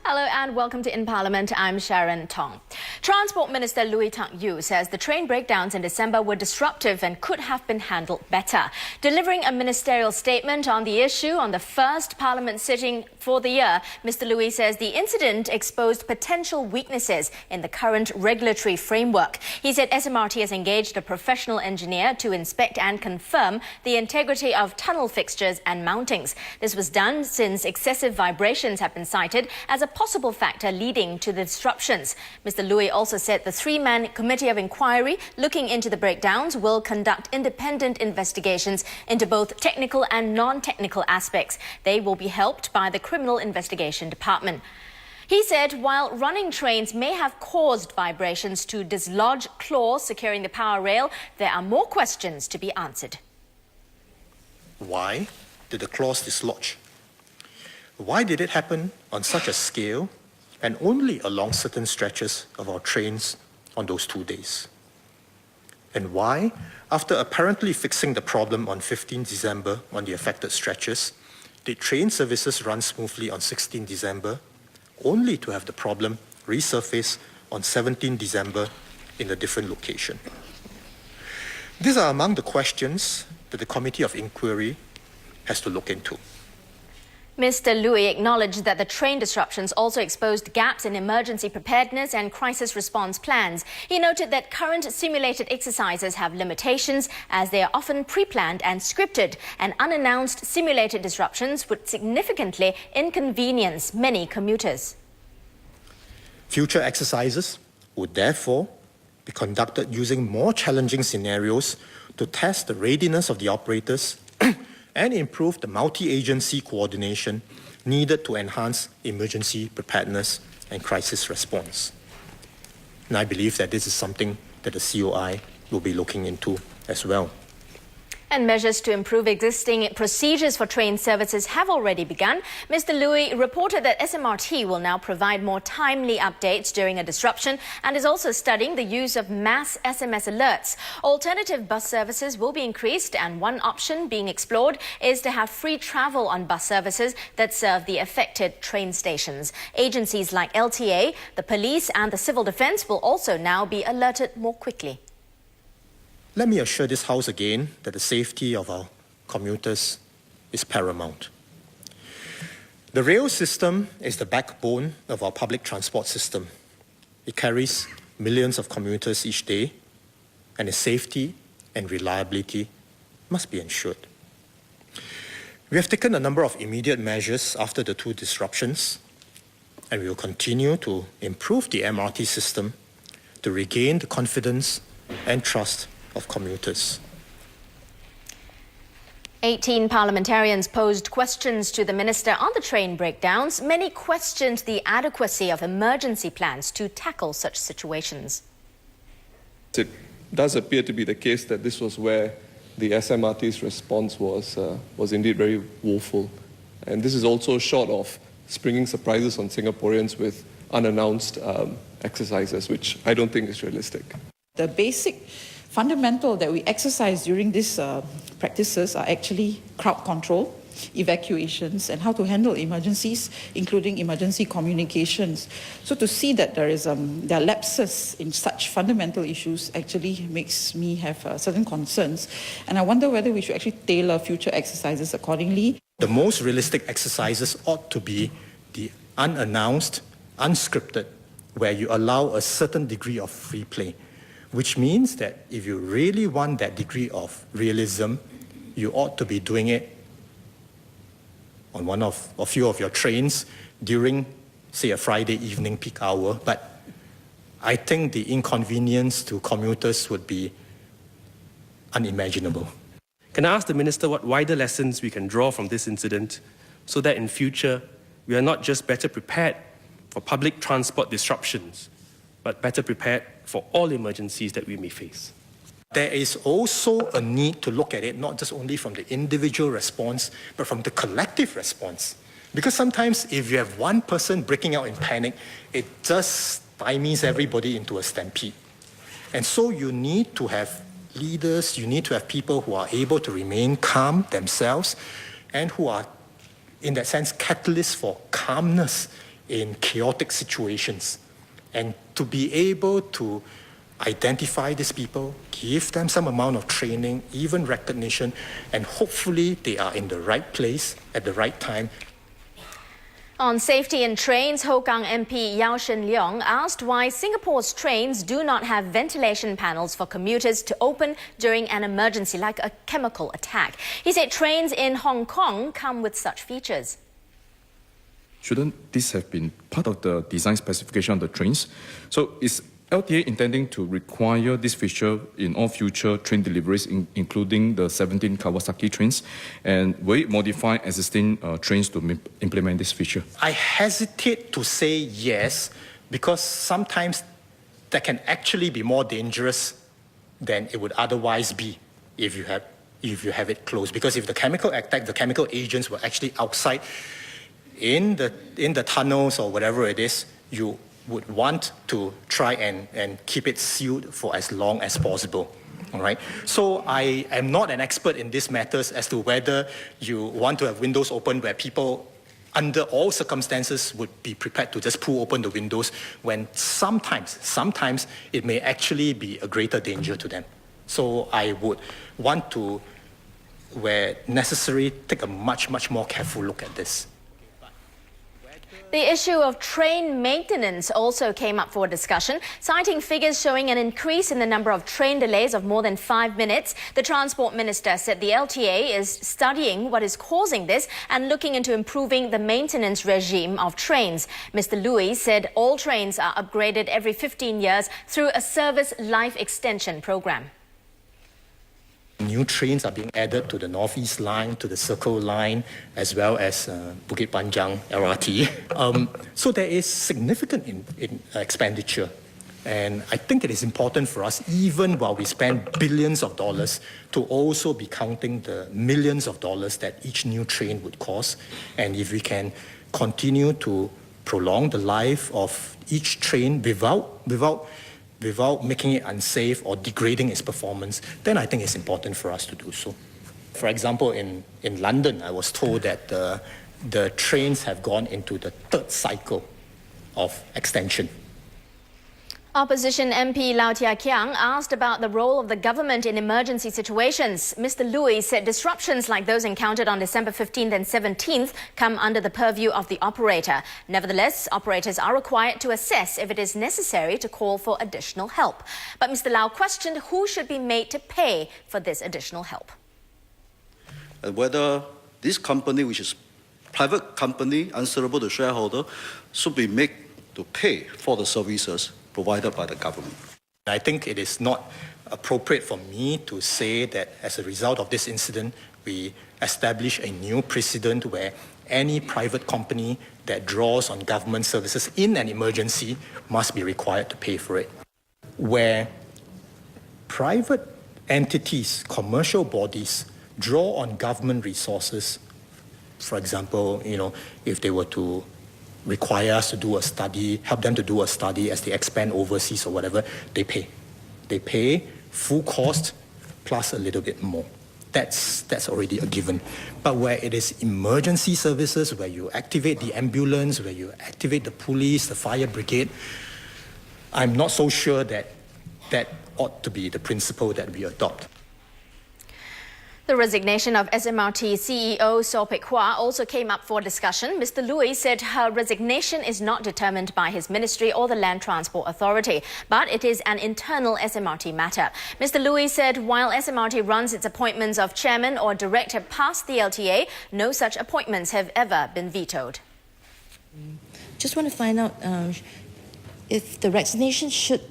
Hello and welcome to In Parliament. I'm Sharon Tong. Transport Minister Lui Tak-Yu says the train breakdowns in December were disruptive and could have been handled better. Delivering a ministerial statement on the issue on the first Parliament sitting for the year, Mr. Lui says the incident exposed potential weaknesses in the current regulatory framework. He said SMRT has engaged a professional engineer to inspect and confirm the integrity of tunnel fixtures and mountings. This was done since excessive vibrations have been cited as a possible factor leading to the disruptions. Mr. Lui also said the three-man committee of inquiry looking into the breakdowns will conduct independent investigations into both technical and non-technical aspects. They will be helped by the Criminal Investigation Department. He said while running trains may have caused vibrations to dislodge claws securing the power rail, there are more questions to be answered. Why did the claws dislodge? Why did it happen on such a scale and only along certain stretches of our trains on those 2 days? And why, after apparently fixing the problem on 15 December on the affected stretches, did train services run smoothly on 16 December, only to have the problem resurface on 17 December in a different location? These are among the questions that the Committee of Inquiry has to look into. Mr. Lui acknowledged that the train disruptions also exposed gaps in emergency preparedness and crisis response plans. He noted that current simulated exercises have limitations as they are often pre-planned and scripted, and unannounced simulated disruptions would significantly inconvenience many commuters. Future exercises would therefore be conducted using more challenging scenarios to test the readiness of the operators and improve the multi-agency coordination needed to enhance emergency preparedness and crisis response. And I believe that this is something that the COI will be looking into as well. And measures to improve existing procedures for train services have already begun. Mr. Lui reported that SMRT will now provide more timely updates during a disruption and is also studying the use of mass SMS alerts. Alternative bus services will be increased, and one option being explored is to have free travel on bus services that serve the affected train stations. Agencies like LTA, the police and the civil defence will also now be alerted more quickly. Let me assure this House again that the safety of our commuters is paramount. The rail system is the backbone of our public transport system. It carries millions of commuters each day, and its safety and reliability must be ensured. We have taken a number of immediate measures after the two disruptions, and we will continue to improve the MRT system to regain the confidence and trust of commuters. 18 parliamentarians posed questions to the minister on the train breakdowns. Many questioned the adequacy of emergency plans to tackle such situations. It does appear to be the case that this was where the SMRT's response was indeed very woeful. And this is also short of springing surprises on Singaporeans with unannounced exercises, which I don't think is realistic. The basic fundamental that we exercise during these practices are actually crowd control, evacuations, and how to handle emergencies, including emergency communications. So to see that there are lapses in such fundamental issues actually makes me have certain concerns. And I wonder whether we should actually tailor future exercises accordingly. The most realistic exercises ought to be the unannounced, unscripted, where you allow a certain degree of free play. Which means that if you really want that degree of realism, you ought to be doing it on one of a few of your trains during, say, a Friday evening peak hour. But I think the inconvenience to commuters would be unimaginable. Can I ask the Minister what wider lessons we can draw from this incident so that in future we are not just better prepared for public transport disruptions, but better prepared for all emergencies that we may face? There is also a need to look at it not just only from the individual response, but from the collective response. Because sometimes if you have one person breaking out in panic, it just stymies everybody into a stampede. And so you need to have leaders, you need to have people who are able to remain calm themselves and who are, in that sense, catalysts for calmness in chaotic situations. And to be able to identify these people, give them some amount of training, even recognition, and hopefully they are in the right place at the right time. On safety in trains, Hougang MP Yao Shen Leong asked why Singapore's trains do not have ventilation panels for commuters to open during an emergency like a chemical attack. He said trains in Hong Kong come with such features. Shouldn't this have been part of the design specification of the trains? So is LTA intending to require this feature in all future train deliveries, including the 17 Kawasaki trains? And will it modify existing trains to implement this feature? I hesitate to say yes, because sometimes that can actually be more dangerous than it would otherwise be if you have it closed. Because if the chemical attack, the chemical agents were actually outside in the tunnels or whatever it is, you would want to try and keep it sealed for as long as possible. All right. So I am not an expert in these matters as to whether you want to have windows open where people under all circumstances would be prepared to just pull open the windows, when sometimes it may actually be a greater danger to them. So I would want to, where necessary, take a much more careful look at this. The issue of train maintenance also came up for discussion, citing figures showing an increase in the number of train delays of more than 5 minutes. The Transport Minister said the LTA is studying what is causing this and looking into improving the maintenance regime of trains. Mr. Louis said all trains are upgraded every 15 years through a service life extension program. New trains are being added to the Northeast Line, to the Circle Line, as well as Bukit Panjang LRT. So there is significant expenditure. And I think it is important for us, even while we spend billions of dollars, to also be counting the millions of dollars that each new train would cost. And if we can continue to prolong the life of each train without making it unsafe or degrading its performance, then I think it's important for us to do so. For example, in London, I was told that the trains have gone into the third cycle of extension. Opposition MP Lau Tia Kiang asked about the role of the government in emergency situations. Mr. Louis said disruptions like those encountered on December 15th and 17th come under the purview of the operator. Nevertheless, operators are required to assess if it is necessary to call for additional help. But Mr. Lau questioned who should be made to pay for this additional help. And whether this company, which is private company answerable to shareholder, should be made to pay for the services provided by the government. I think it is not appropriate for me to say that as a result of this incident, we establish a new precedent where any private company that draws on government services in an emergency must be required to pay for it. Where private entities, commercial bodies, draw on government resources, for example, if they were to require us to do a study, help them to do a study as they expand overseas or whatever, they pay. They pay full cost plus a little bit more. That's already a given. But where it is emergency services, where you activate the ambulance, where you activate the police, the fire brigade, I'm not so sure that ought to be the principle that we adopt. The resignation of SMRT CEO Saw Pek Hua also came up for discussion. Mr. Louis said her resignation is not determined by his ministry or the Land Transport Authority, but it is an internal SMRT matter. Mr. Louis said while SMRT runs its appointments of chairman or director past the LTA, no such appointments have ever been vetoed. Just want to find out if the resignation should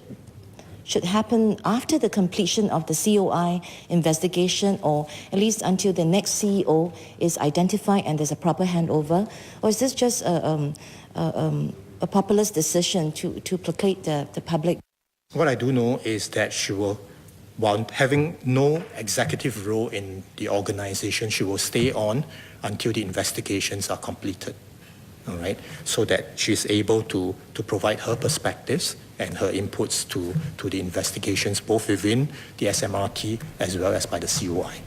happen after the completion of the COI investigation, or at least until the next CEO is identified and there's a proper handover? Or is this just a populist decision to placate the public? What I do know is that she will, while having no executive role in the organization, she will stay on until the investigations are completed. All right, so that she's able to provide her perspectives and her inputs to the investigations, both within the SMRT as well as by the COI.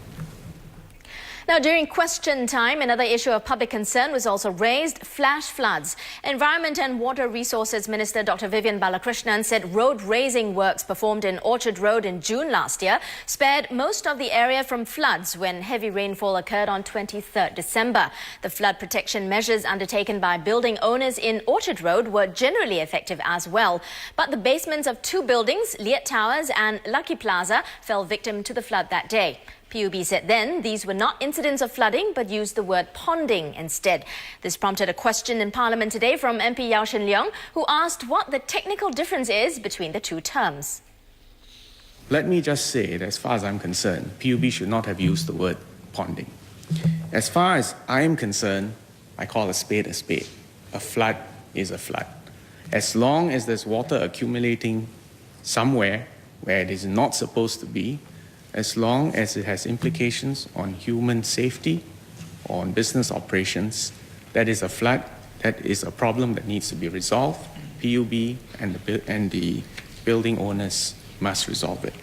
Now, during question time, another issue of public concern was also raised: flash floods. Environment and Water Resources Minister Dr. Vivian Balakrishnan said road raising works performed in Orchard Road in June last year spared most of the area from floods when heavy rainfall occurred on 23rd December. The flood protection measures undertaken by building owners in Orchard Road were generally effective as well. But the basements of two buildings, Liet Towers and Lucky Plaza, fell victim to the flood that day. PUB said then these were not incidents of flooding but used the word ponding instead. This prompted a question in Parliament today from MP Yaw Shin Leong, who asked what the technical difference is between the two terms. Let me just say that as far as I'm concerned, PUB should not have used the word ponding. As far as I am concerned, I call a spade a spade. A flood is a flood. As long as there's water accumulating somewhere where it is not supposed to be, as long as it has implications on human safety or on business operations, that is a flood, that is a problem that needs to be resolved. PUB and the building owners must resolve it.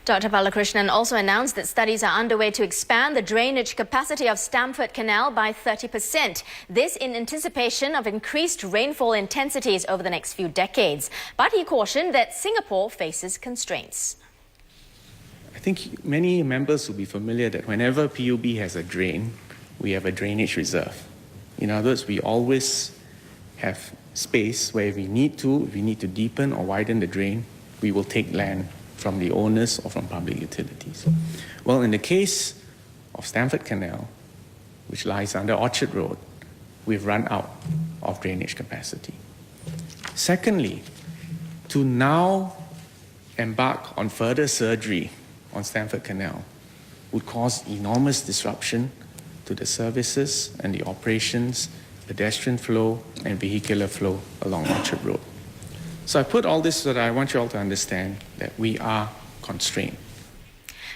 Dr. Balakrishnan also announced that studies are underway to expand the drainage capacity of Stamford Canal by 30%. This in anticipation of increased rainfall intensities over the next few decades. But he cautioned that Singapore faces constraints. I think many members will be familiar that whenever PUB has a drain, we have a drainage reserve. In other words, we always have space where if we need to deepen or widen the drain, we will take land from the owners or from public utilities. Well, in the case of Stamford Canal, which lies under Orchard Road, we've run out of drainage capacity. Secondly, to now embark on further surgery on Stamford Canal would cause enormous disruption to the services and the operations, pedestrian flow and vehicular flow along Orchard Road. So I put all this so that I want you all to understand that we are constrained.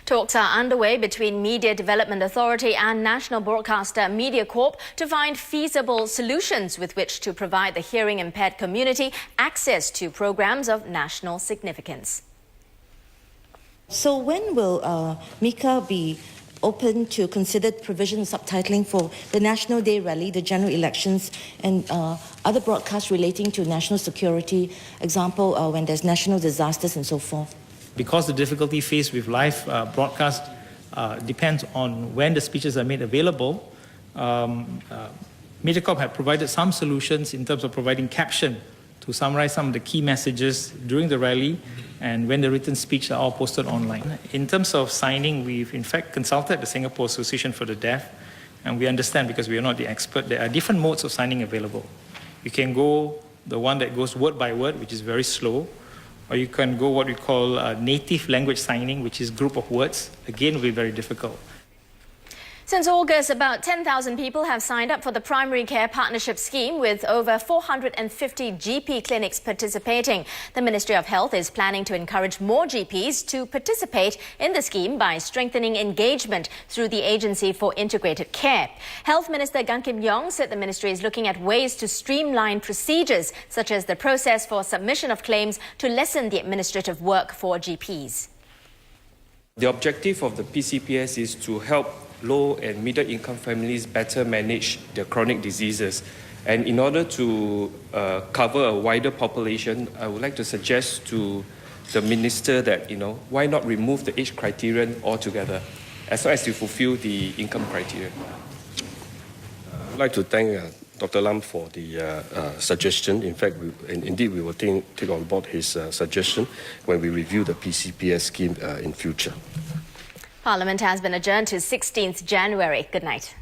Talks are underway between Media Development Authority and National Broadcaster MediaCorp to find feasible solutions with which to provide the hearing-impaired community access to programs of national significance. So when will MICA be open to consider provision of subtitling for the National Day Rally, the general elections, and other broadcasts relating to national security, example, when there's national disasters and so forth? Because the difficulty faced with live broadcast depends on when the speeches are made available, MediaCorp had provided some solutions in terms of providing caption to summarize some of the key messages during the rally and when the written speech are all posted online. In terms of signing, we've in fact consulted the Singapore Association for the Deaf, and we understand, because we are not the expert, there are different modes of signing available. You can go the one that goes word by word, which is very slow, or you can go what we call native language signing, which is group of words. Again, will be very difficult. Since August, about 10,000 people have signed up for the Primary Care Partnership Scheme, with over 450 GP clinics participating. The Ministry of Health is planning to encourage more GPs to participate in the scheme by strengthening engagement through the Agency for Integrated Care. Health Minister Gan Kim Yong said the ministry is looking at ways to streamline procedures, such as the process for submission of claims, to lessen the administrative work for GPs. The objective of the PCPS is to help low and middle income families better manage their chronic diseases. And in order to cover a wider population, I would like to suggest to the minister that, why not remove the age criterion altogether, as long as you fulfill the income criteria. I'd like to thank Dr. Lam for the suggestion. In fact, indeed, we will take on board his suggestion when we review the PCPS scheme in future. Parliament has been adjourned to 16th January. Good night.